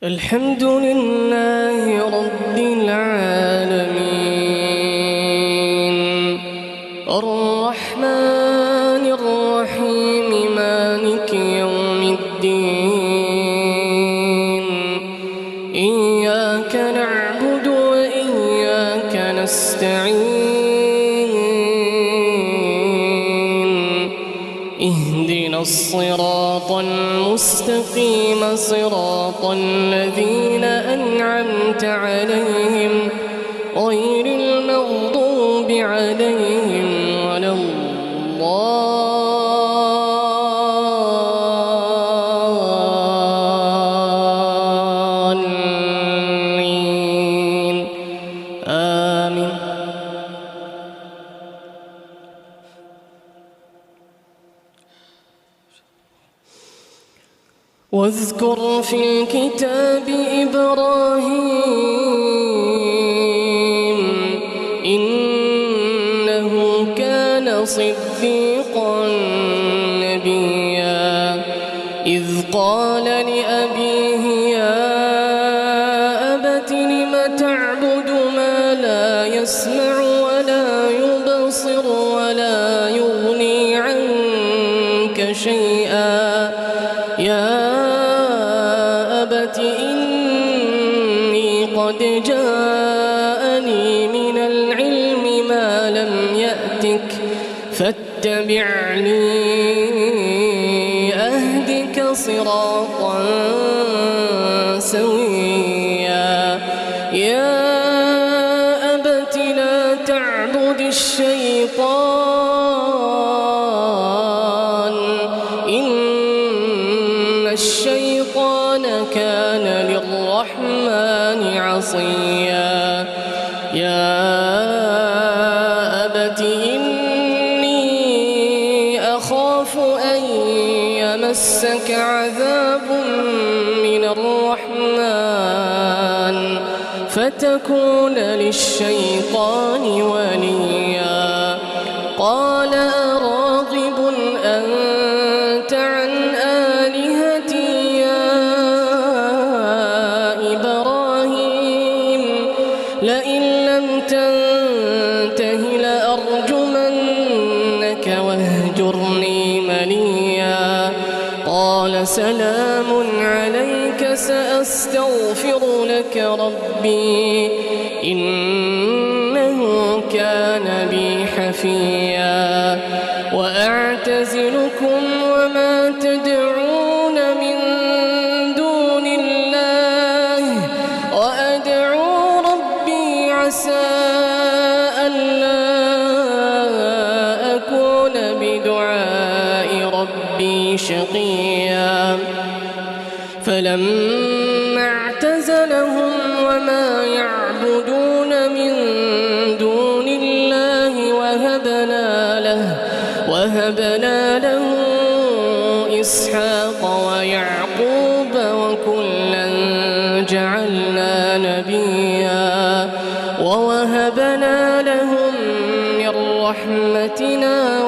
الحمد لله رب العالمين الرحمن الرحيم مالك يوم الدين إياك نعبد وإياك نستعين اهدنا الصراط المستقيم صراط الذين أنعمت عليهم غير المغضوب عليهم ولا الضالين آمين. واذكر في الكتاب إبراهيم إنه كان صديقا نبيا إذ قال لأبيه يا أبت لم تعبد ما لا يسمع ولا يبصر ولا يغني عنك شيئا يا أبت إني قد جاءني من العلم ما لم يأتك فاتبعني أهدك صراطا سويا يا أبت لا تعبد الشيطان الشيطان كان للرحمن عصيا يا أبت إني أخاف أن يمسك عذاب من الرحمن فتكون للشيطان وليا قال أراغب أنت عن آلهتي يا إبراهيم لئن لم تنته لأرجمنك واهجرني مليا قال سلام عليك سأستغفر لك ربي إنه كان بي حفيا وأعتزلكم وما تدعون من دون الله وأدعو ربي عسى ألا أكون بدعاء ربي شقيا فلما اعتزلهم وما يعبدون من دون الله وهبنا له إسحاق ويعقوب وكلا جعلنا نبيا ووهبنا لهم من رحمتنا